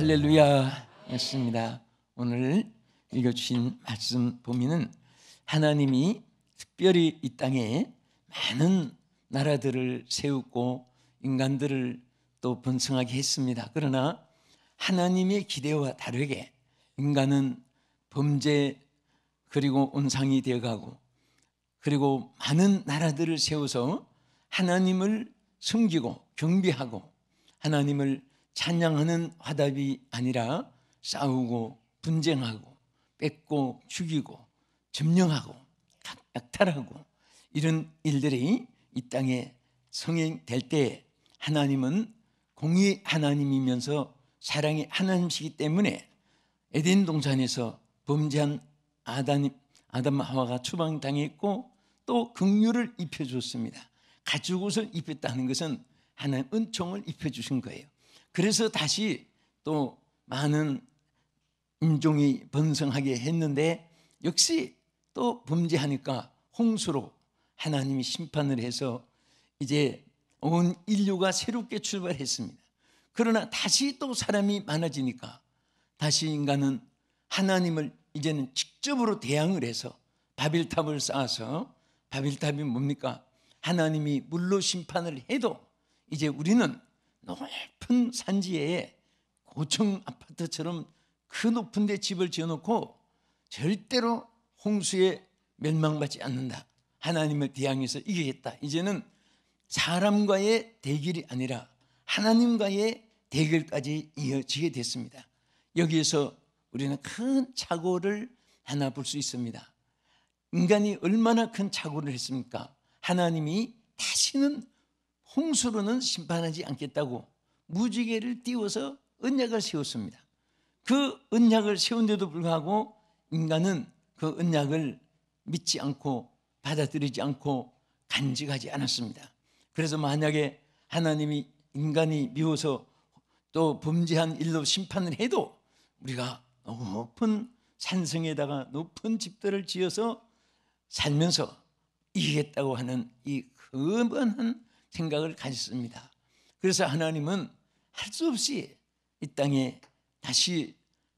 할렐루야 였습니다. 오늘 읽어주신 말씀 보면은 하나님이 특별히 이 땅에 많은 나라들을 세우고 인간들을 또 번성하게 했습니다. 그러나 하나님의 기대와 다르게 인간은 범죄 그리고 온상이 되어가고 그리고 많은 나라들을 세워서 하나님을 섬기고 경배하고 하나님을 찬양하는 화답이 아니라 싸우고 분쟁하고 뺏고 죽이고 점령하고 약탈하고 이런 일들이 이 땅에 성행될 때 하나님은 공의 하나님이면서 사랑의 하나님이시기 때문에 에덴 동산에서 범죄한 아담 하와가 추방당했고 또 긍휼을 입혀줬습니다. 가죽옷을 입혔다는 것은 하나님 은총을 입혀주신 거예요. 그래서 다시 또 많은 인종이 번성하게 했는데 역시 또 범죄하니까 홍수로 하나님이 심판을 해서 이제 온 인류가 새롭게 출발했습니다. 그러나 다시 또 사람이 많아지니까 다시 인간은 하나님을 이제는 직접으로 대항을 해서 바벨탑을 쌓아서, 바벨탑이 뭡니까? 하나님이 물로 심판을 해도 이제 우리는 높은 산지에 고층 아파트처럼 그 높은 데 집을 지어놓고 절대로 홍수에 멸망받지 않는다. 하나님을 대항해서 이기겠다. 이제는 사람과의 대결이 아니라 하나님과의 대결까지 이어지게 됐습니다. 여기에서 우리는 큰 착오를 하나 볼 수 있습니다. 인간이 얼마나 큰 착오를 했습니까? 하나님이 다시는 홍수로는 심판하지 않겠다고 무지개를 띄워서 언약을 세웠습니다. 그 언약을 세운데도 불구하고 인간은 그 언약을 믿지 않고 받아들이지 않고 간직하지 않았습니다. 그래서 만약에 하나님이 인간이 미워서 또 범죄한 일로 심판을 해도 우리가 높은 산성에다가 높은 집들을 지어서 살면서 이기겠다고 하는 이 근본한 생각을 가졌습니다. 그래서 하나님은 할 수 없이 이 땅에 다시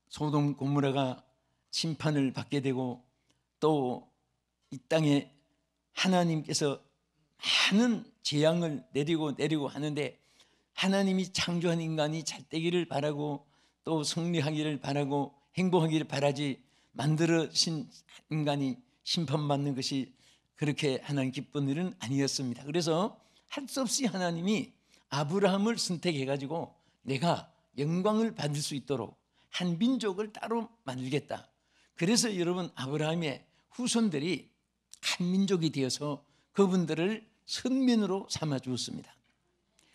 소돔 고모라가 심판을 받게 되고 또 이 땅에 하나님께서 많은 재앙을 내리고 하는데 하나님이 창조한 인간이 잘 되기를 바라고 또 승리하기를 바라고 행복하기를 바라지 만들어진 인간이 심판받는 것이 그렇게 하나님 기쁜 일은 아니었습니다. 그래서 할 수 없이 하나님이 아브라함을 선택해가지고 내가 영광을 받을 수 있도록 한 민족을 따로 만들겠다. 그래서 여러분 아브라함의 후손들이 한 민족이 되어서 그분들을 선민으로 삼아 주었습니다.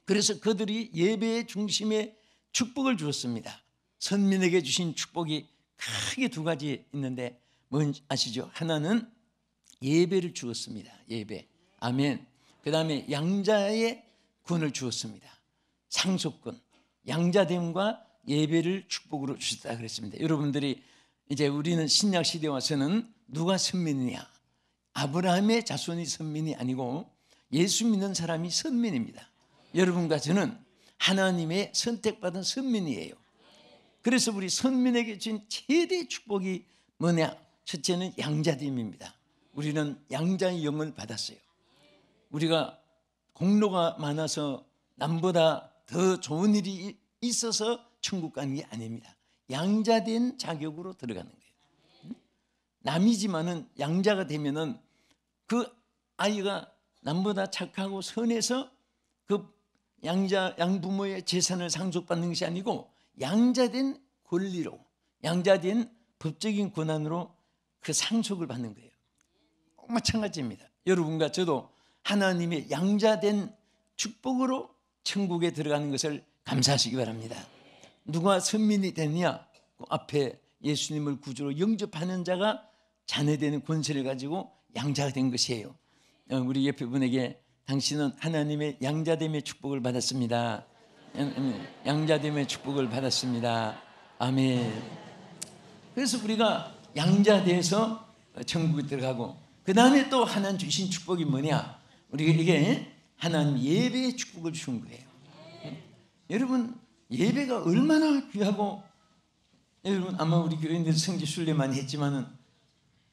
그래서 그들이 예배의 중심에 축복을 주었습니다. 선민에게 주신 축복이 크게 두 가지 있는데 뭔지 아시죠? 하나는 예배를 주었습니다. 예배. 아멘. 그 다음에 양자의 군을 주었습니다. 상속군. 양자됨과 예배를 축복으로 주셨다 그랬습니다. 여러분들이 이제 우리는 신약 시대에 와서는 누가 선민이냐? 아브라함의 자손이 선민이 아니고 예수 믿는 사람이 선민입니다. 여러분과 저는 하나님의 선택받은 선민이에요. 그래서 우리 선민에게 준 최대의 축복이 뭐냐? 첫째는 양자됨입니다. 우리는 양자의 영을 받았어요. 우리가 공로가 많아서 남보다 더 좋은 일이 있어서 천국 가는 게 아닙니다. 양자된 자격으로 들어가는 거예요. 남이지만은 양자가 되면은 그 아이가 남보다 착하고 선해서 그 양부모의 재산을 상속받는 것이 아니고 양자된 권리로, 양자된 법적인 권한으로 그 상속을 받는 거예요. 마찬가지입니다. 여러분과 저도 하나님의 양자된 축복으로 천국에 들어가는 것을 감사하시기 바랍니다. 누가 선민이 되느냐? 그 앞에 예수님을 구주로 영접하는 자가 자녀되는 권세를 가지고 양자가 된 것이에요. 우리 옆에 분에게 당신은 하나님의 양자됨의 축복을 받았습니다. 양자됨의 축복을 받았습니다. 아멘. 그래서 우리가 양자돼서 천국에 들어가고 그 다음에 또 하나님 주신 축복이 뭐냐? 우리에게 하나님 예배의 축복을 주신 거예요. 여러분 예배가 얼마나 귀하고, 여러분 아마 우리 교인들 성지 순례 많이 했지만은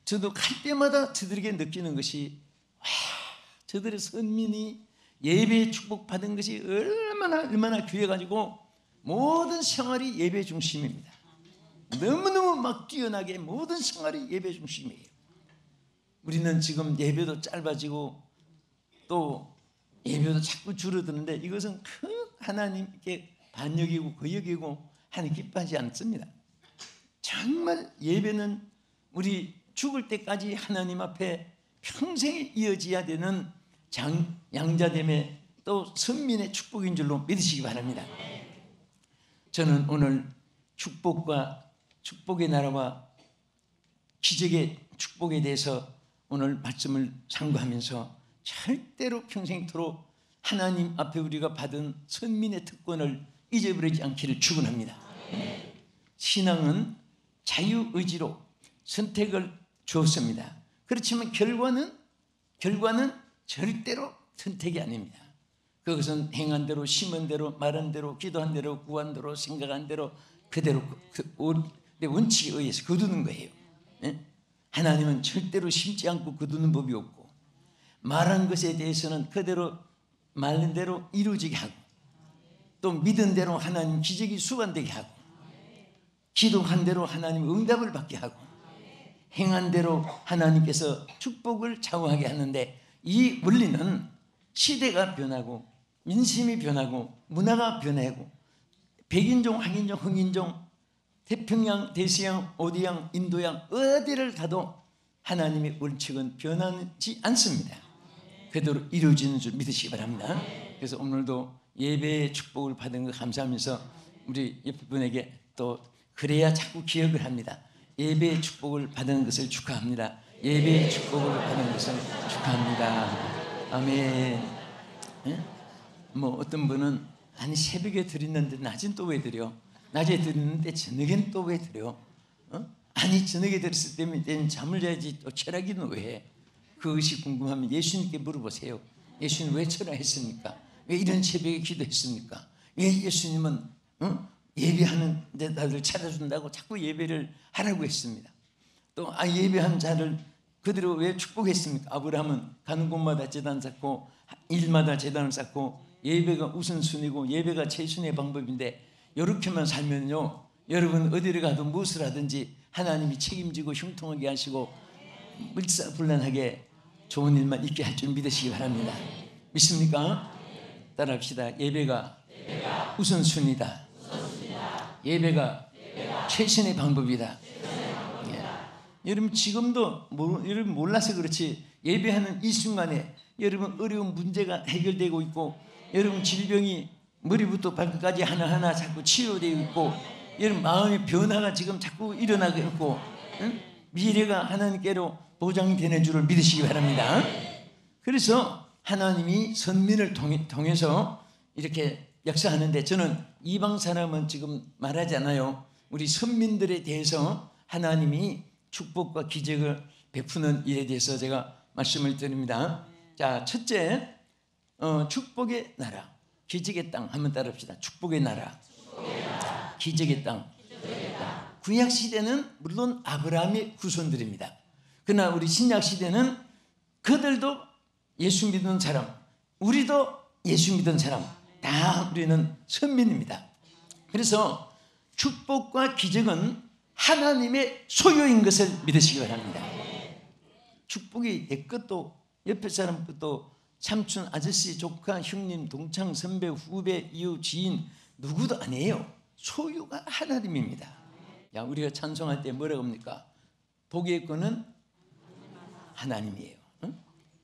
저도 갈 때마다 저들에게 느끼는 것이, 와, 저들의 선민이 예배의 축복 받은 것이 얼마나 귀해가지고 모든 생활이 예배 중심입니다. 너무너무 막 뛰어나게 모든 생활이 예배 중심이에요. 우리는 지금 예배도 짧아지고 또 예배도 자꾸 줄어드는데, 이것은 큰 하나님께 반역이고 거역이고 하나님 기뻐하지 않습니다. 정말 예배는 우리 죽을 때까지 하나님 앞에 평생에 이어져야 되는 양자됨의 또 선민의 축복인 줄로 믿으시기 바랍니다. 저는 오늘 축복의 나라와 기적의 축복에 대해서 오늘 말씀을 상고하면서 절대로 평생토록 하나님 앞에 우리가 받은 선민의 특권을 잊어버리지 않기를 축원합니다. 신앙은 자유의지로 선택을 주었습니다. 그렇지만 결과는 절대로 선택이 아닙니다. 그것은 행한 대로, 심은 대로, 말한 대로, 기도한 대로, 구한 대로, 생각한 대로 그대로 원칙에 의해서 거두는 거예요. 하나님은 절대로 심지 않고 거두는 법이 없고, 말한 것에 대해서는 그대로 말한 대로 이루어지게 하고, 또 믿은 대로 하나님 기적이 수반되게 하고, 기도한 대로 하나님 응답을 받게 하고, 행한 대로 하나님께서 축복을 좌우하게 하는데, 이 원리는 시대가 변하고 민심이 변하고 문화가 변하고 백인종, 한인종, 흑인종, 태평양, 대서양, 오디양, 인도양 어디를 가도 하나님의 원칙은 변하지 않습니다. 그대로 이루어지는 줄 믿으시기 바랍니다. 그래서 오늘도 예배의 축복을 받은 것 감사하면서 우리 옆에 분에게 또 그래야 자꾸 기억을 합니다. 예배의 축복을 받은 것을 축하합니다. 예배의 축복을 받은 것을 축하합니다. 아멘. 뭐 어떤 분은 아니 새벽에 드리는데 낮엔 또 왜 드려? 낮에 드리는데 저녁엔 또 왜 드려? 아니 저녁에 드렸을 때는 잠을 자야지 또 철학이는 왜 해? 그것이 궁금하면 예수님께 물어보세요. 예수님 왜 철학했습니까? 왜 이런 새벽에 기도했습니까? 왜 예수님은 예배하는 데다들 찾아준다고 자꾸 예배를 하라고 했습니다. 또 예배한 자를 그대로 왜 축복했습니까? 아브라함은 가는 곳마다 제단 쌓고 일마다 제단을 쌓고, 예배가 우선순위고 예배가 최순의 방법인데, 이렇게만 살면요 여러분 어디를 가도 무엇을 하든지 하나님이 책임지고 형통하게 하시고 물사불란하게 좋은 일만 있게 할 줄 믿으시기 바랍니다. 믿습니까? 따라합시다. 예배가 우선순위다. 예배가 최선의 방법이다. 여러분 지금도 여러분 몰라서 그렇지, 예배하는 이 순간에 여러분 어려운 문제가 해결되고 있고, 여러분 질병이 머리부터 발끝까지 하나하나 자꾸 치유되고 있고, 여러분 마음의 변화가 지금 자꾸 일어나고 있고, 미래가 하나님께로 보장되는 줄을 믿으시기 바랍니다. 그래서 하나님이 선민을 통해서 이렇게 역사하는데, 저는 이방 사람은 지금 말하지 않아요. 우리 선민들에 대해서 하나님이 축복과 기적을 베푸는 일에 대해서 제가 말씀을 드립니다. 자, 첫째, 축복의 나라, 기적의 땅 한번 따라합시다. 축복의 나라, 기적의 땅. 구약 시대는 물론 아브라함의 후손들입니다. 그러나 우리 신약 시대는 그들도 예수 믿는 사람, 우리도 예수 믿는 사람, 다 우리는 선민입니다. 그래서 축복과 기적은 하나님의 소유인 것을 믿으시기 바랍니다. 축복이 내 것도 옆에 사람 것도 삼촌, 아저씨, 조카, 형님, 동창, 선배, 후배, 이웃, 지인 누구도 아니에요. 소유가 하나님입니다. 야, 우리가 찬송할 때 뭐라고 합니까? 복의 근은 하나님이에요.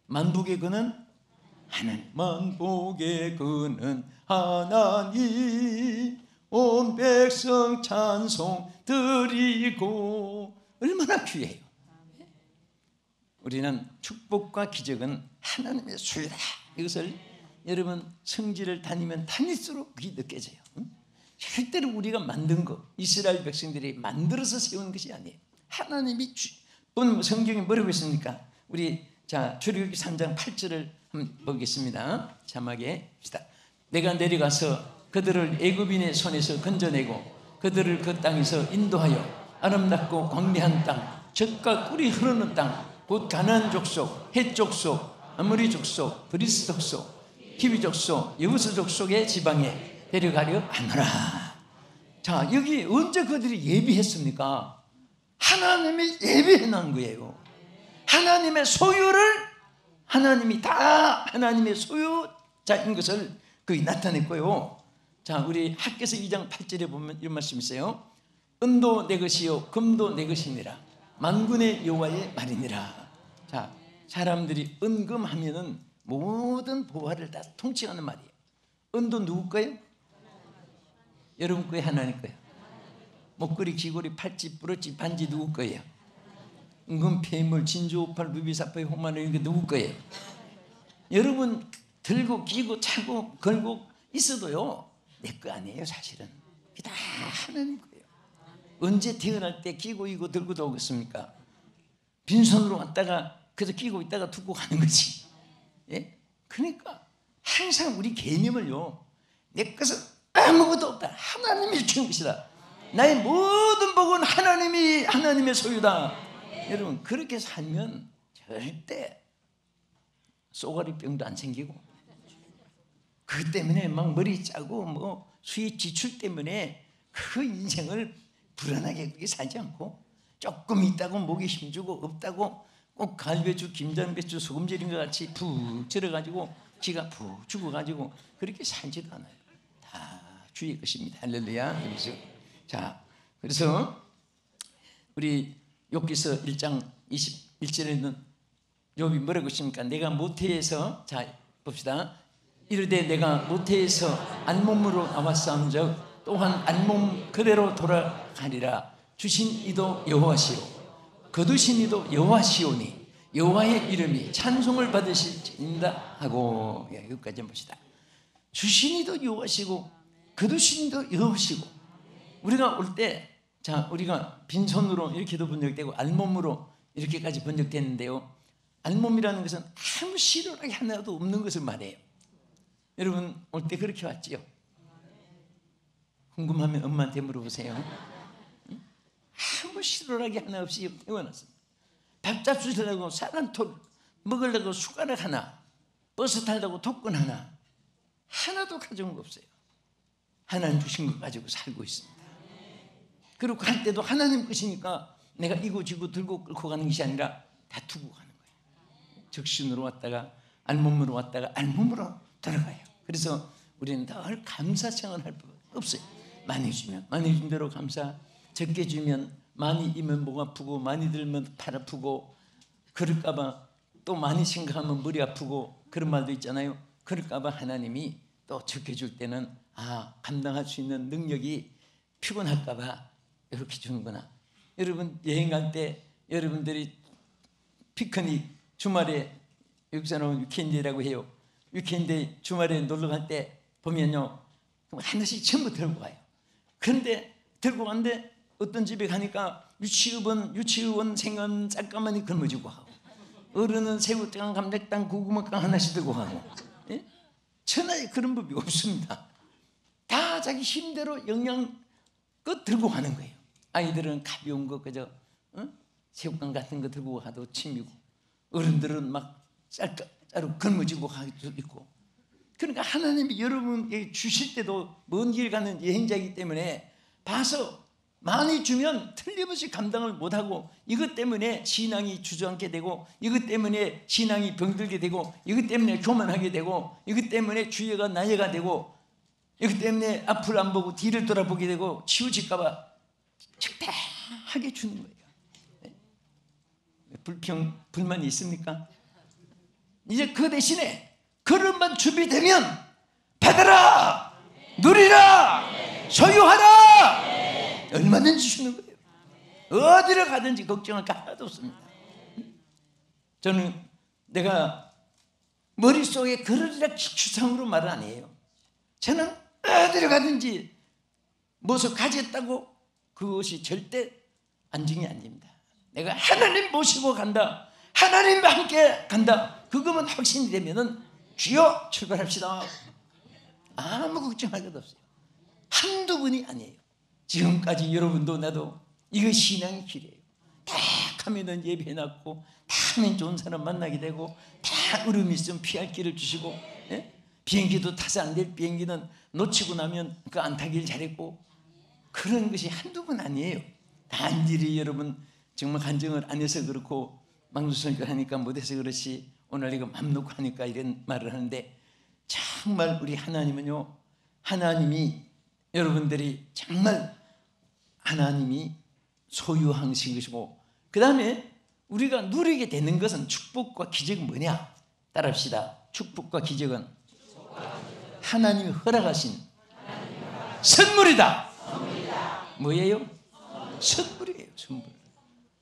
만복의 근은 하나님. 만복의 근은 하나님, 온 백성 찬송 드리고. 얼마나 귀해요. 우리는 축복과 기적은 하나님의 소유다. 이것을 여러분 성지를 다니면 다닐수록 그게 느껴져요. 절대로 우리가 만든 것, 이스라엘 백성들이 만들어서 세운 것이 아니에요. 하나님이 오늘 성경에 뭐라고 했습니까? 우리 자 출애굽기 3장 8절을 한번 보겠습니다. 자막에 봅시다. 내가 내려가서 그들을 애굽인의 손에서 건져내고 그들을 그 땅에서 인도하여 아름답고 광대한 땅, 젖과 꿀이 흐르는 땅, 곧 가나안 족속, 헷 족속, 아모리 족속, 브리스 족속, 히위 족속, 여부스 족속의 지방에 데려가려 하노라. 자, 여기 언제 그들이 예비했습니까? 하나님이 예비해 놓은 거예요. 하나님의 소유를 하나님이 다 하나님의 소유자인 것을 거기 나타냈고요. 자, 우리 학개서 2장 8절에 보면 이런 말씀이 있어요. 은도 내 것이요 금도 내 것이니라. 만군의 여호와의 말이니라. 자, 사람들이 은금하면은 모든 보화를 다 통칭하는 말이에요. 은도 누구 거예요? 여러분 거예요? 하나님 거예요? 목걸이, 귀걸이, 팔찌, 부러찌, 반지 누구 거예요? 은금, 폐물, 진주, 오팔, 루비, 사파이어, 홍마늘 이게 누구 거예요? 여러분 들고 끼고 차고 걸고 있어도요 내 거 아니에요. 사실은 이게 다 하나님 거예요. 언제 태어날 때 끼고 이고 들고 오겠습니까? 빈손으로 왔다가 그래서 끼고 있다가 두고 가는 거지. 예? 그러니까 항상 우리 개념을요, 내 것은 아무것도 없다, 하나님이 주는 것이다, 나의 모든 복은 하나님의 소유다. 여러분 그렇게 살면 절대 쏘가리병도 안 생기고, 그 때문에 막 머리 짜고 뭐 수입 지출 때문에 그 인생을 불안하게 그렇게 살지 않고, 조금 있다고 목에 힘주고 없다고 꼭 갈배추, 김장배추, 소금절인 것 같이 푹 절어가지고 지가 푹 죽어가지고 그렇게 살지도 않아요. 다 주의 것입니다. 할렐루야. 자, 그래서 우리 욥기서 1장 21절에는 욥이 뭐라고 했습니까? 내가 모태에서, 자 봅시다. 이르되 내가 모태에서 안몸으로 나왔사온즉 또한 안몸 그대로 돌아가리라. 주신 이도 여호와시오 거두신 이도 여호와시오니 여호와의 이름이 찬송을 받으실지니라 하고. 여기까지 봅시다. 주신 이도 여호와시고 거두신 이도 여호와시고. 우리가 올 때, 자, 우리가 빈손으로 이렇게도 번역되고 알몸으로 이렇게까지 번역되는데요, 알몸이라는 것은 아무 실효락이 하나도 없는 것을 말해요. 여러분 올 때 그렇게 왔지요? 궁금하면 엄마한테 물어보세요. 아무 실효락이 하나 없이 태어났습니다. 밥 잡수려고 쌀한톨 먹으려고 숟가락 하나, 버스 타려고 독건 하나, 하나도 가져온 거 없어요. 하나님 주신 거 가지고 살고 있습니다. 그리고 갈 때도 하나님 것이니까 내가 이고지고 들고 끌고 가는 것이 아니라 다 두고 가는 거예요. 적신으로 왔다가 알몸으로 왔다가 알몸으로 돌아가요. 그래서 우리는 늘 감사성을 할 법 없어요. 많이 주면 많이 준 대로 감사, 적게 주면 많이 이면 목 아프고 많이 들면 팔 아프고, 그럴까봐 또 많이 생각하면 머리 아프고 그런 말도 있잖아요. 그럴까봐 하나님이 또 적게 줄 때는 감당할 수 있는 능력이 피곤할까봐 이렇게 주는구나. 여러분 여행 갈 때 여러분들이 피크닉 주말에 여기서는 위켄드라고 해요. 위켄드 주말에 놀러 갈 때 보면요, 하나씩 전부 들고 가요. 그런데 들고 갔는데 어떤 집에 가니까 유치원 생은 쌀가마니 걸머지고 가고, 어른은 새우깡, 감자깡, 고구마깡 하나씩 들고 가고. 예? 천하에 그런 법이 없습니다. 다 자기 힘대로 영양껏 들고 가는 거예요. 아이들은 가벼운 거 그저 새우깡 같은 거 들고 가도 침이고, 어른들은 막 쌀가루 걸머지고 가기도 있고. 그러니까 하나님이 여러분에게 주실 때도 먼 길 가는 여행자이기 때문에 봐서 많이 주면 틀림없이 감당을 못하고, 이것 때문에 신앙이 주저앉게 되고, 이것 때문에 신앙이 병들게 되고, 이것 때문에 교만하게 되고, 이것 때문에 주의가 나해가 되고, 이것 때문에 앞을 안 보고 뒤를 돌아보게 되고 치우칠까 봐 적당하게 주는 거예요. 불만이 있습니까? 이제 그 대신에 그릇만 준비되면 받아라, 누리라, 소유하라, 얼마든지 주는 거예요. 어디를 가든지 걱정할 게 하나도 없습니다. 저는 내가 머릿속에 그릇이라 추상으로 말을 안 해요. 저는 어디를 가든지 무엇을 가졌다고 그것이 절대 안정이 안 됩니다. 내가 하나님 모시고 간다, 하나님과 함께 간다, 그것만 확신이 되면은 주여 출발합시다, 아무 걱정할 것 없어요. 한두 분이 아니에요. 지금까지 여러분도 나도 이거 신앙의 길이에요. 다 하면은 예배해놨고, 다 하면 좋은 사람 만나게 되고, 다 어려움이 있으면 피할 길을 주시고, 예? 비행기도 타서 안 될 비행기는 놓치고 나면 그 안 타길 잘했고, 그런 것이 한두 번 아니에요. 단지 여러분 정말 간증을 안 해서 그렇고 망주선교를 하니까 못해서 그렇지, 오늘 이거 맘 놓고 하니까 이런 말을 하는데, 정말 우리 하나님은요, 하나님이 여러분들이 정말 하나님이 소유하신 것이고, 그 다음에 우리가 누리게 되는 것은 축복과 기적은 뭐냐? 따라합시다. 축복과 기적은 하나님이 허락하신 선물이다. 뭐예요? 선물이에요. 선물.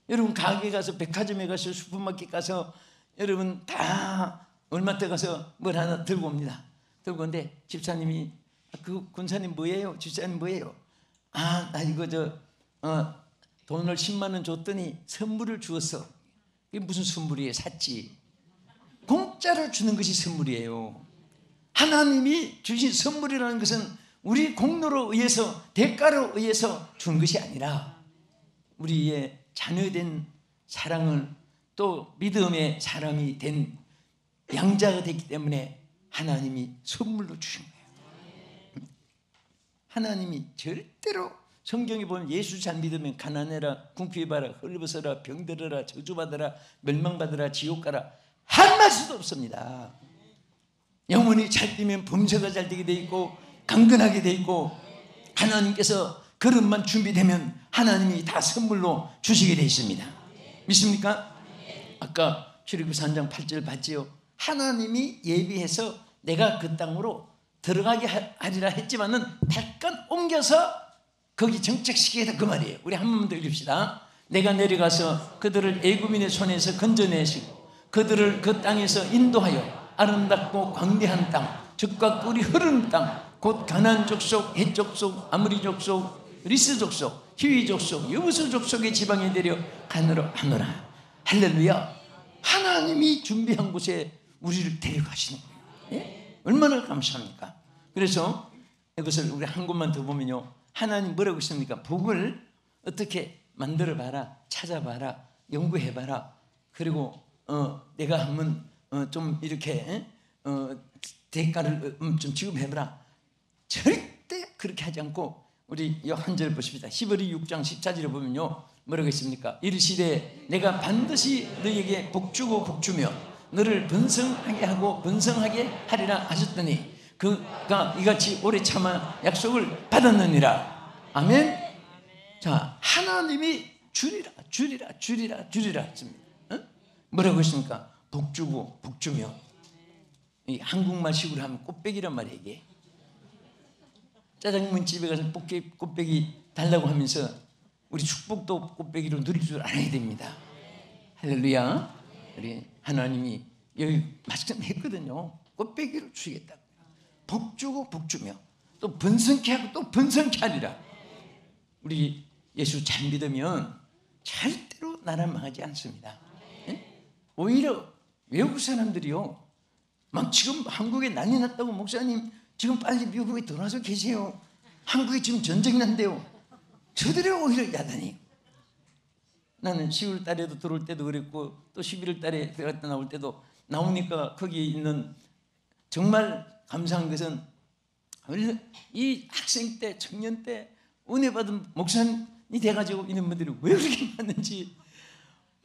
여러분 가게 가서, 백화점에 가서, 슈퍼마켓 가서 여러분 다 얼마 때 가서 뭘 하나 들고 옵니다. 들고 오는데 집사님이, 그 군사님 뭐예요? 집사님 뭐예요? 아, 나 이거 돈을 10만 원 줬더니 선물을 주었어. 이게 무슨 선물이에요? 샀지. 공짜로 주는 것이 선물이에요. 하나님이 주신 선물이라는 것은 우리 공로로 의해서, 대가로 의해서 준 것이 아니라 우리의 자녀된 사랑을, 또 믿음의 사람이 된 양자가 됐기 때문에 하나님이 선물로 주신 거예요. 하나님이 절대로, 성경에 보면 예수 잘 믿으면 가난해라, 궁핍해라, 헐벗어라, 병들어라, 저주받아라, 멸망받아라, 지옥 가라 한 말씀도 없습니다. 영혼이 잘 되면 범죄가 잘 되게 돼 있고, 강건하게 돼 있고, 하나님께서 그릇만 준비되면 하나님이 다 선물로 주시게 돼 있습니다. 믿습니까? 아까 출애굽기 3장 8절 봤지요. 하나님이 예비해서 내가 그 땅으로 들어가게 하리라 했지만은 잠깐 옮겨서 거기 정착시키겠다, 그 말이에요. 우리 한 번만 더 읽읍시다. 내가 내려가서 그들을 애굽인의 손에서 건져내시고 그들을 그 땅에서 인도하여 아름답고 광대한 땅, 젖과 꿀이 흐르는 땅, 곧 가나안 족속, 헷 족속, 아므리 족속, 리스 족속, 히위 족속, 여부수 족속의 지방에 내려 가느라 하노라. 할렐루야. 하나님이 준비한 곳에 우리를 데려가시는 거예요. 예? 얼마나 감사합니까? 그래서 이것을 우리 한 곳만 더 보면요, 하나님 뭐라고 했습니까? 복을 어떻게 만들어봐라, 찾아봐라, 연구해봐라. 그리고 내가 한번 좀 이렇게 대가를 좀 지급해봐라. 절대 그렇게 하지 않고, 우리 한 절 보십시다. 히브리 6장 14절에 보면요, 뭐라고 했습니까? 이르시되 내가 반드시 너에게 복주고 복주며 너를 번성하게 하고 번성하게 하리라 하셨더니 그가 이같이 오래 참아 약속을 받았느니라. 아멘. 자, 하나님이 주리라 주리라 주리라 주리라 했습니다. 뭐라고 했습니까? 복주고 복주며. 이 한국말식으로 하면 꽃배기란 말이에요. 이게 짜장면 집에 가서 꽃배기 달라고 하면서 우리 축복도 꽃배기로 누릴 줄 알아야 됩니다. 할렐루야. 우리 하나님이 여기 말씀했거든요. 꽃배기로 주시겠다고. 복주고 복주며 또 번성케 하고 또 번성케 하리라. 우리 예수 잘 믿으면 절대로 나라 망하지 않습니다. 예? 오히려 외국 사람들이요, 막 지금 한국에 난리 났다고, 목사님 지금 빨리 미국에 돌아서 계세요, 한국에 지금 전쟁이 난대요. 저들이 오히려 야단이. 나는 10월 달에도 들어올 때도 그랬고, 또 11월 달에 들어갔다 나올 때도 나오니까 거기 있는, 정말 감사한 것은 이 학생 때, 청년 때 은혜 받은 목사님이 돼가지고 이런 분들이 왜 그렇게 많은지,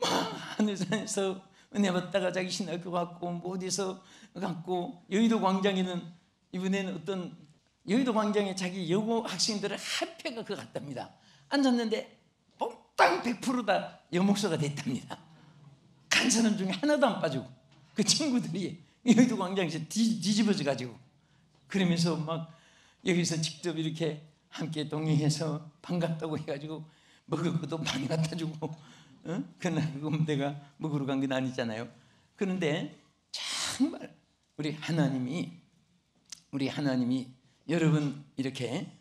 막 하늘산에서 은혜 받다가 자기 신학교 갔고, 뭐 어디서 갔고, 여의도 광장에는 이번에는 어떤 여의도 광장에 자기 여고 학생들을 한 패가 그 갔답니다. 앉았는데 몽땅 100% 다 여목사가 됐답니다. 간 사람 중에 하나도 안 빠지고, 그 친구들이 여의도 광장에서 뒤집어져 가지고, 그러면서 막 여기서 직접 이렇게 함께 동행해서 반갑다고 해가지고 먹을 것도 많이 갖다 주고, 그날 그거 내가 먹으러 간 건 아니잖아요. 그런데 정말 우리 하나님이 여러분 이렇게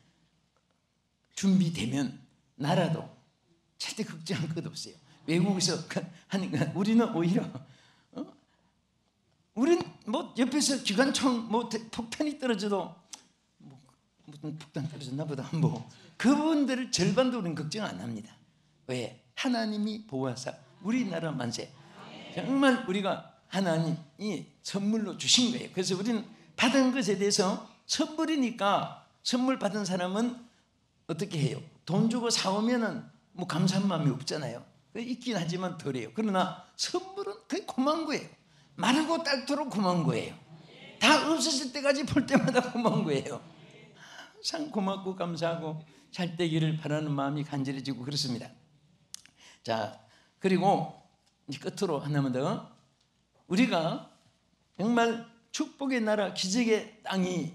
준비되면 나라도 절대 걱정할 것 없어요. 외국에서 하니까 우리는 오히려 우린 뭐 옆에서 기관총 뭐 폭탄이 떨어져도 뭐 무슨 폭탄 떨어졌나 보다 뭐 그분들을 절반도 우리는 걱정 안 합니다. 왜? 하나님이 보호하사 우리나라 만세. 정말 우리가 하나님이 선물로 주신 거예요. 그래서 우리는 받은 것에 대해서 선물이니까 선물 받은 사람은 어떻게 해요? 돈 주고 사오면은 뭐 감사한 마음이 없잖아요. 있긴 하지만 덜해요. 그러나 선물은 그게 고마운 거예요. 마르고 닳도록 고마운 거예요. 다 없어질 때까지 볼 때마다 고마운 거예요. 항상 고맙고 감사하고 잘 되기를 바라는 마음이 간절해지고 그렇습니다. 자, 그리고 이제 끝으로 하나만 더. 우리가 정말 축복의 나라, 기적의 땅이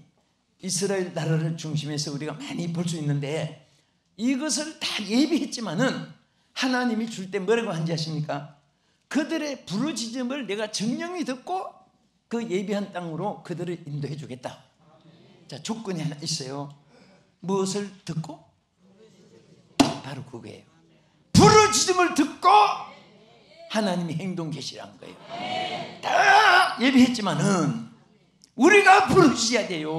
이스라엘 나라를 중심해서 우리가 많이 볼 수 있는데 이것을 다 예비했지만은 하나님이 줄 때 뭐라고 한지 아십니까? 그들의 부르짖음을 내가 정령이 듣고 그 예비한 땅으로 그들을 인도해 주겠다. 자, 조건이 하나 있어요. 무엇을 듣고? 바로 그거예요. 부르짖음을 듣고 하나님이 행동 계시라는 거예요. 다 예비했지만은 우리가 부르짖어야 돼요.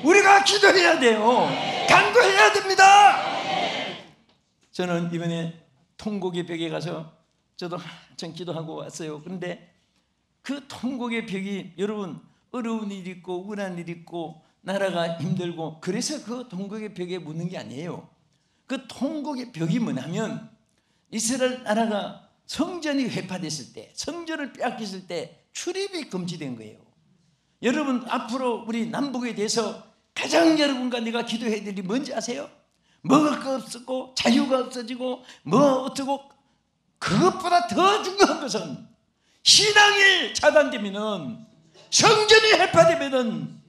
우리가 기도해야 돼요. 간구해야 됩니다. 저는 이번에 통곡의 벽에 가서 저도 한참 기도하고 왔어요. 그런데 그 통곡의 벽이 여러분 어려운 일 있고 우울한 일 있고 나라가 힘들고 그래서 그 통곡의 벽에 묻는 게 아니에요. 그 통곡의 벽이 뭐냐면 이스라엘 나라가 성전이 회파됐을 때, 성전을 빼앗겼을 때 출입이 금지된 거예요. 여러분 앞으로 우리 남북에 대해서 가장 여러분과 내가 기도해야 될 일이 뭔지 아세요? 먹을 거 없었고 자유가 없어지고 뭐 어쩌고 그것보다 더 중요한 것은 신앙이 차단되면은 성전이 회파되면은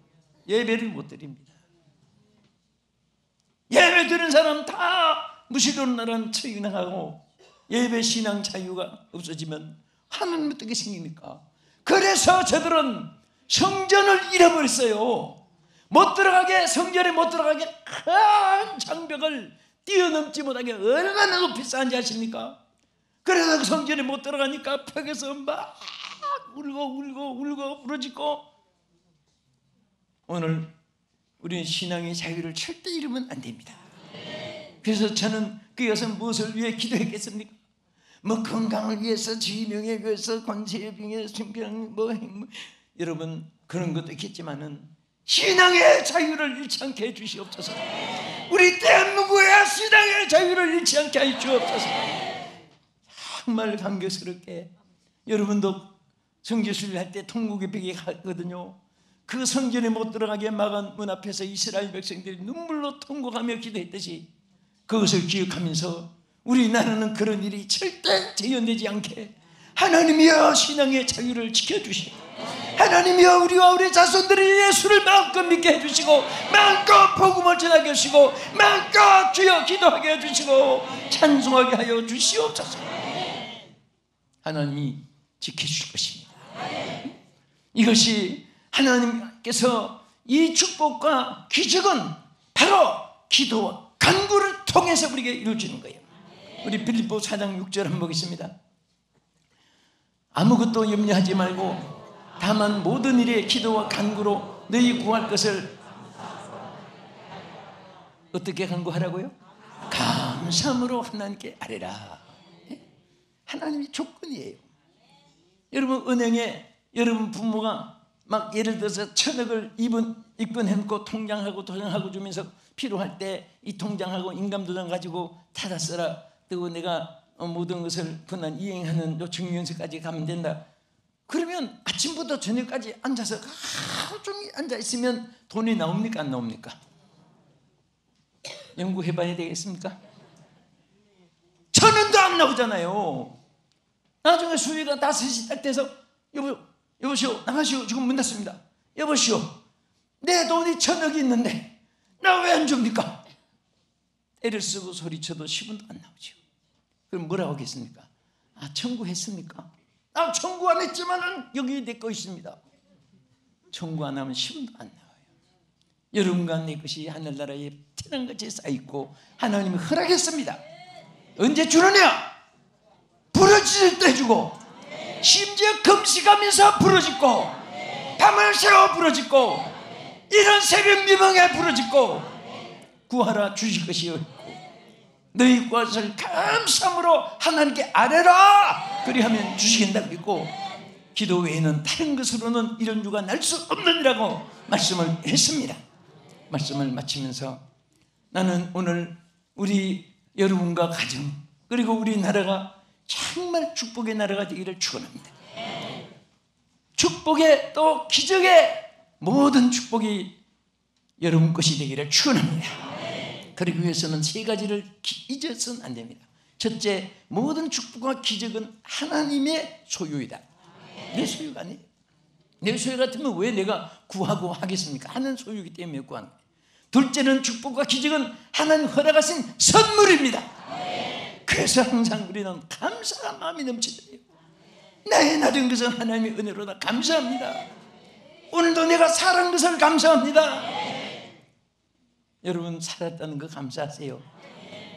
예배를 못 드립니다. 예배 드리는 사람 다 무시론 나라는 처해 나가고 예배 신앙 자유가 없어지면 하나님 어떻게 생깁니까? 그래서 저들은 성전을 잃어버렸어요. 못 들어가게, 성전에 못 들어가게 큰 장벽을 뛰어넘지 못하게 얼마나 높이 쌓은지 아십니까? 그래서 그 성전에 못 들어가니까 벽에서 막 울고 부러지고. 오늘 우리는 신앙의 자유를 절대 잃으면 안 됩니다. 그래서 저는 그 여성 무엇을 위해 기도했겠습니까? 뭐 건강을 위해서, 지명에 위해서, 권세에 위해서, 신병 여러분 그런 것도 있겠지만은 신앙의 자유를 잃지 않게 해 주시옵소서. 우리 대한민국의 신앙의 자유를 잃지 않게 해 주옵소서. 정말 감격스럽게 여러분도 성지순례 할 때 통곡의 벽에 가거든요. 그 성전에 못 들어가게 막은 문 앞에서 이스라엘 백성들이 눈물로 통곡하며 기도했듯이 그것을 기억하면서 우리나라는 그런 일이 절대 재현되지 않게 하나님이여 신앙의 자유를 지켜주시고 하나님이여 우리와 우리 자손들이 예수를 마음껏 믿게 해주시고 마음껏 복음을 전하게 해주시고 마음껏 주여 기도하게 해주시고 찬송하게 하여 주시옵소서. 하나님이 지켜주실 것입니다. 이것이 하나님께서 이 축복과 기적은 바로 기도와 간구를 통해서 우리에게 이루어지는 거예요. 우리 빌립보 4장 6절 한번 보겠습니다. 아무것도 염려하지 말고 다만 모든 일에 기도와 간구로 너희 구할 것을 어떻게 간구하라고요? 감사함으로 하나님께 아뢰라. 하나님이 조건이에요. 여러분 은행에 여러분 부모가 막 예를 들어서 1,000억을 입금해놓고 통장하고 도장하고 주면서 필요할 때 이 통장하고 인감도장 가지고 찾아 써라. 그리고 내가 모든 것을 분한 이행하는 요청위원회까지 가면 된다. 그러면 아침부터 저녁까지 앉아서 하루 종일 앉아있으면 돈이 나옵니까 안 나옵니까? 연구해봐야 되겠습니까? 1,000원도 안 나오잖아요. 나중에 수요일에 5시 딱 돼서 여보시오 나가시오 지금 문 닫습니다. 여보시오 내 돈이 1,000억이 있는데 나 왜 안 줍니까? 애를 쓰고 소리쳐도 10원도 안 나오죠. 그럼 뭐라고 하겠습니까? 아 청구했습니까? 아 청구 안 했지만은 여기 내 거 있습니다. 청구 안 하면 10원도 안 나와요. 여러분과 내 것이 하늘나라에 태양같이 쌓여있고 하나님이 허락했습니다. 언제 주느냐? 부러질 때 주고 심지어 금식하면서 부러짓고 밤을 새워 부러짓고 이런 새벽 미명에 부르짖고 구하라 주실 것이요 너희 구하를 감사함으로 하나님께 아뢰라 그리하면 주시겠다 그랬고 기도 외에는 다른 것으로는 이런 유가 날 수 없느니라고 말씀을 했습니다. 말씀을 마치면서 나는 오늘 우리 여러분과 가정 그리고 우리나라가 정말 축복의 나라가 되기를 축원합니다. 축복의 또 기적의 모든 축복이 여러분 것이 되기를 축원합니다. 그러기 위해서는 세 가지를 잊어서는 안 됩니다. 첫째, 모든 축복과 기적은 하나님의 소유이다. 내 소유가 아니에요. 내 소유 같으면 왜 내가 구하고 하겠습니까? 하나님 소유이기 때문에 구하는 거예요. 둘째는 축복과 기적은 하나님 허락하신 선물입니다. 그래서 항상 우리는 감사한 마음이 넘치더래요. 나의 낮은 것은 하나님의 은혜로다. 감사합니다. 오늘도 내가 살은 것을 감사합니다. 여러분 살았다는 거 감사하세요.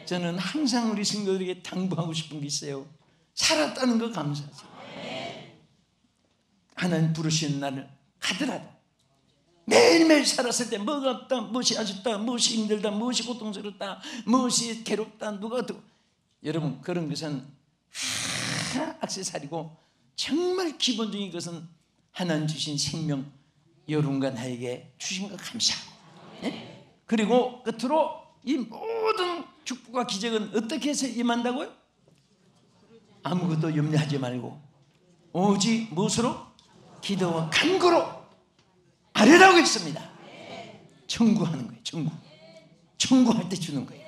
저는 항상 우리 성도들에게 당부하고 싶은 게 있어요. 살았다는 거 감사하세요. 하나님 부르시는 날을 가더라도 매일매일 살았을 때 뭐가 없다, 무엇이 아쉽다, 무엇이 힘들다, 무엇이 고통스럽다, 무엇이 괴롭다, 누가 어떻고 여러분 그런 것은 액세서리고 정말 기본적인 것은 하나님 주신 생명 여러분과 나에게 주신 것 감사하고 네? 그리고 끝으로 이 모든 축복과 기적은 어떻게 해서 임한다고요? 아무것도 염려하지 말고 오직 무엇으로? 기도와 간구로 아뢰라고 했습니다. 청구하는 거예요. 청구할 때 주는 거예요.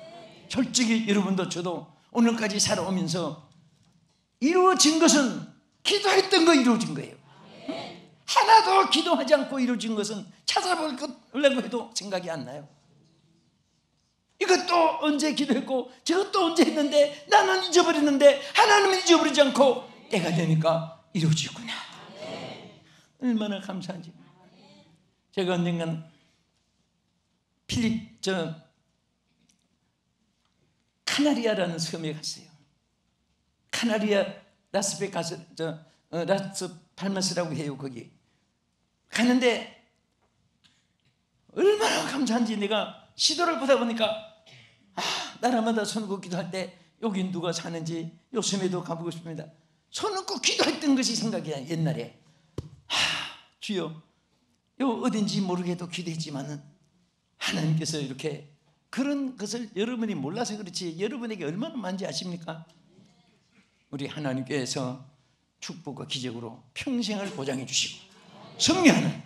솔직히 여러분도 저도 오늘까지 살아오면서 이루어진 것은 기도했던 거 이루어진 거예요. 하나도 기도하지 않고 이루어진 것은 찾아보려고 해도 생각이 안 나요. 이것도 언제 기도했고 저것도 언제 했는데 나는 잊어버렸는데 하나님은 잊어버리지 않고 때가 되니까 이루어지구나. 얼마나 감사한지. 제가 언젠간 카나리아라는 섬에 갔어요. 카나리아 라스베가스 라스 팔마스라고 해요. 거기 가는데 얼마나 감사한지 내가 시도를 보다 보니까 나라마다 손 얹고 기도할 때 여기 누가 사는지 요 섬에도 가보고 싶습니다. 손 얹고 기도했던 것이 생각이 나요. 옛날에 주여 요 어딘지 모르게도 기도했지만은 하나님께서 이렇게 그런 것을 여러분이 몰라서 그렇지 여러분에게 얼마나 많은지 아십니까? 우리 하나님께서 축복과 기적으로 평생을 보장해 주시고 승리하는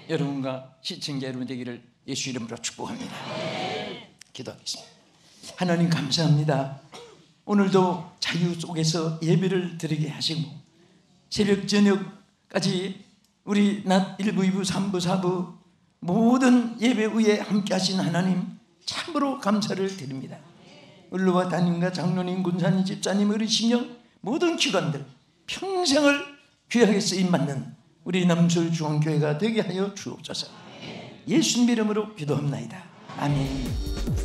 여러분과 시청자 여러분 되기를 예수 이름으로 축복합니다. 기도하겠습니다. 하나님 감사합니다. 오늘도 자유 속에서 예배를 드리게 하시고 새벽 저녁까지 우리 낮 1부, 2부, 3부, 4부 모든 예배 위에 함께 하신 하나님 참으로 감사를 드립니다. 을로와 담임과 장로님, 군사님, 집사님, 어르신령 모든 기관들 평생을 귀하게 쓰임받는 우리 남술중앙교회가 되게 하여 주옵소서. 예수님 이름으로 기도합나이다. 아멘.